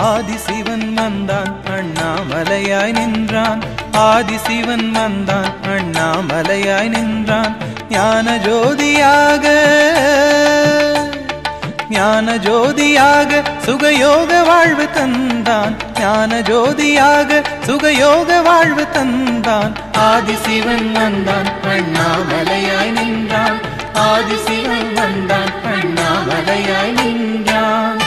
ஆதிசிவன் வந்தான் அண்ணாமலையாய் நின்றான். ஆதிசிவன் வந்தான் அண்ணாமலையாய் நின்றான். ஞான ஜோதியாக ஞான ஜோதியாக சுகயோக வாழ்வு தந்தான். ஞான ஜோதியாக சுகயோக வாழ்வு தந்தான். ஆதிசிவன் வந்தான் அண்ணாமலையாய் நின்றான். ஆதிசிவன் வந்தான் அண்ணாமலையாய் நின்றான்.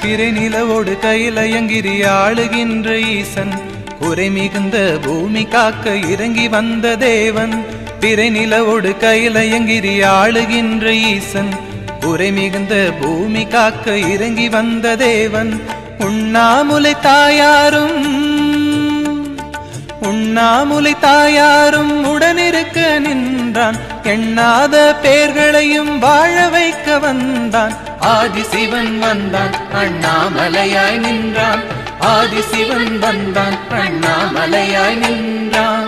பிறைநிலவோடு கையிலயங்கிரி ஆளுகின்ற ஈசன். குறை மிகுந்த பூமி காக்க இறங்கி வந்த தேவன். பிறைநிலவோடு கையிலயங்கிரி ஆளுகின்ற ஈசன். குறை மிகுந்த பூமி காக்க இறங்கி வந்த தேவன். உண்ணாமுலை தாயாரும் உண்ணாமுலை தாயாரும் உடனிருக்க நின்றான். எண்ணாத பேர்களையும் வாழ வைக்க வந்தான். ஆதிசிவன் வந்தான் அண்ணாமலையாய் நின்றான். ஆதிசிவன் வந்தான் அண்ணாமலையாய் நின்றான்.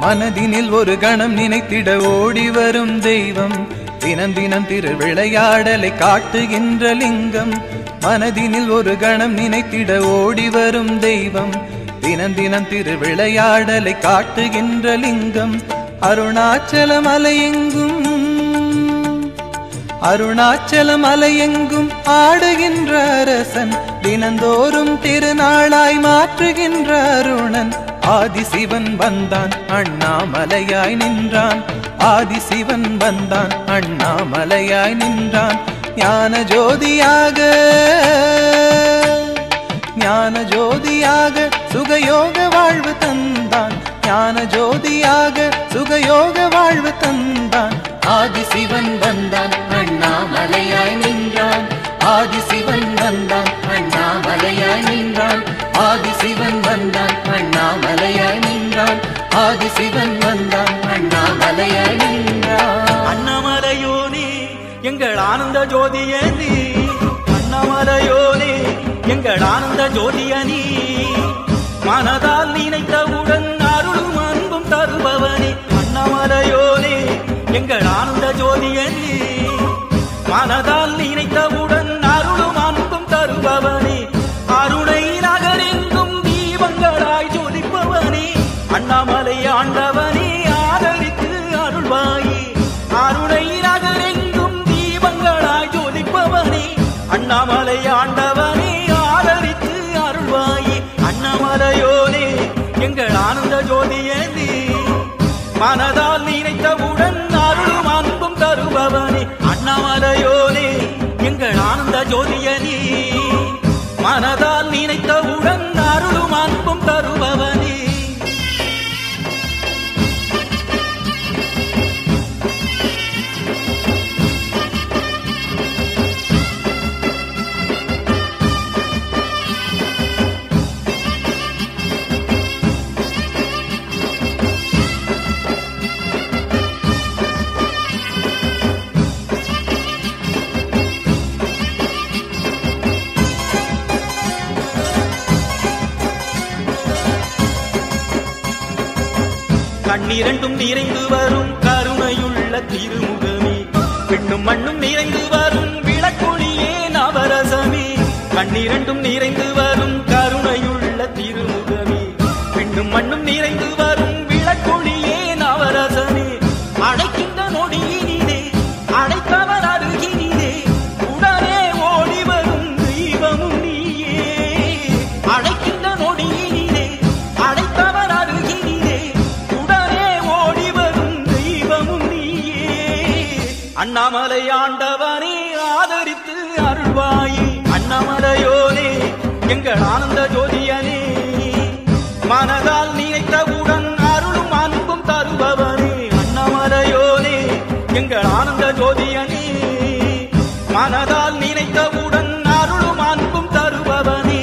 மனதினில் ஒரு கணம் நினைத்திட ஓடி வரும் தெய்வம். தினம் தினம் திருவிளையாடலை காட்டுகின்ற லிங்கம். மனதினில் ஒரு கணம் நினைத்திட ஓடி வரும் தெய்வம். தினம் தினம் திருவிளையாடலை காட்டுகின்ற லிங்கம். அருணாச்சல மலையெங்கும் அருணாச்சல மலையெங்கும் ஆடுகின்ற அரசன். தினந்தோறும் திருநாளாய் மாற்றுகின்ற அருணன். ஆதிசிவன் வந்தான் அண்ணாமலையாய் நின்றான். ஆதிசிவன் வந்தான் அண்ணாமலையாய் நின்றான். ஞான ஜோதியாக ஞான ஜோதியாக சுகயோக வாழ்வு தந்தான். ஞான ஜோதியாக சுகயோக வாழ்வு தந்தான். ஆதிசிவன் வந்தான் அண்ணாமலையாய் நின்றான். ஆதிசிவன் வந்தான் அண்ணாமலையாய் நின்றான். ஆதிசிவன் வந்தான் அண்ணாமலையாய் நின்றான். ஆதிசிவன் வந்தான் அண்ணாமலையாய் நின்றான். அண்ணாமலையோனே எங்கள் ஆனந்த ஜோதியனே. அண்ணாமலையோனே எங்கள் ஆனந்த ஜோதியனே. மனதால் நினைத்தவுடன் அருளும் அன்பும் தருபவனே. அண்ணாமலையோனே எங்கள் ஆனந்த ஜோதியனே. மனதால் நினைத்தவுடன் அருளும் அன்பும் தருபவனே. அருணை நகரெங்கும் தீபங்களாய் ஜொலிப்பவனே. அண்ணாமலை ஆண்டவனே ஆதரித்து அருள்வாயே. அருணை நகரெங்கும் தீபங்களாய் ஜொலிப்பவனே. அண்ணாமலை ஆண்டவனே ஆதரித்து அருள்வாயே. அண்ணாமலையோனே எங்கள் ஆனந்த ஜோதியனே. மனதால் நினைத்தவுடன் அருளும் அன்பும் தருபவனே. அண்ணாமலையோனே எங்கள் ஆனந்த ஜோதியனே. மனதால் நினைத்தவுடன் அருளும் அன்பும் தருபவனே. கண்ணிரண்டும் நிறைந்து வரும் கருணையுள்ள திருமுகமே. பெண்ணும் மண்ணும் நிறைந்து வரும் விளக்கொளியே நவரசமே. கண்ணிரண்டும் நிறைந்து வரும் கருணையுள்ள திருமுகமே. பெண்ணும் மண்ணும் நிறைந்து வரும் விளக்கொளியே நவரசமே. அழைக்கின்ற நொடியினிலே அழைத்தவர் அருகினிலே உடனே ஓடி வரும் தெய்வமும் நீயே. அழைக்கின்ற நொடியினிலே அழைத்தவர் அருகினிலே உடனே ஓடி வரும் தெய்வமும் நீயே. அண்ணாமலை ஆண்டவனே ஆதரித்து அருள்வாயே. அண்ணாமலையோனே எங்கள் ஆனந்த ஜோதியனே மனதால் நினைத்தவுடன் அருளும் அன்பும் தருபவனே அண்ணாமலையோனே எங்கள் ஆனந்த ஜோதியனே மனதால் நினைத்தவுடன் அருளும் அன்பும் தருபவனே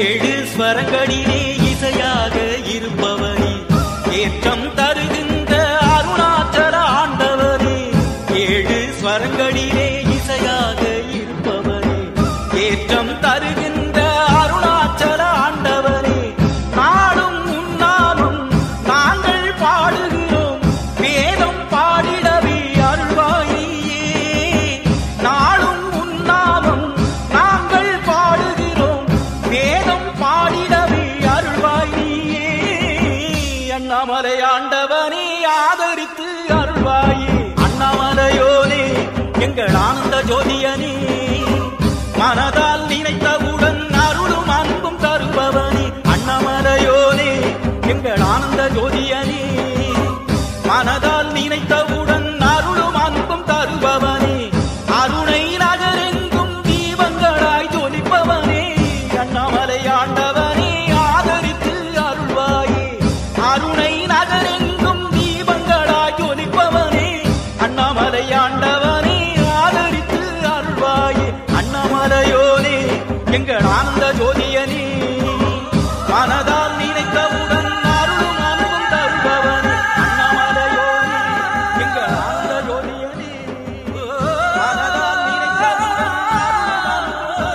ஏழு ஸ்வரங்களிலே இசையாக இருப்பவனே ஏற்றம் தருகின்ற அருணாச்சல ஆண்டவனே ஏழு ஸ்வரங்களிலே இசையாக இருப்பவனே ஏற்றம் தருகின்ற அருணாச்சல ஆண்டவனே நாடும் உன்னாலும் நாங்கள் பாடுகிறோம் வேதம் பாடிடவே அருள்வாயே நாடும் உன்னாலும் நாங்கள் பாடுகிறோம் வேதம் பாடிடவே அருள்வாயே அண்ணாமலை ஆண்டவனே ஆதரித்து அருள்வாயே அண்ணாமலையோனே எங்கள் ஆனந்த ஜோதியனே மனதால் நினைத்தவுடன் அருளும் அன்பும் தருபவனே அண்ணாமலையோனே எங்கள் ஆனந்த ஜோதியனே மனதால் நினைத்தவுடன் அருளும் அன்பும் தருபவனே அருணை நகரெங்கும் தீபங்களாய் ஜொலிப்பவனே அண்ணாமலை ஆண்டவனே ஆதரித்து அருள்வாயே அருணை நகரெங்கும் தீபங்களாய் ஜொலிப்பவனே அண்ணாமலை ஆண்டவனே ஆதரித்து அருள்வாயே அண்ணாமலையோனே எங்கள் ஆனந்த ஜோதியனே மனதால் நினைத்தவுடன் அருளும் அன்பும் தருபவனே அண்ணாமலையோனே எங்கள் ஆனந்த ஜோதியனே மனதால் நினைத்தவுடன் அருளும்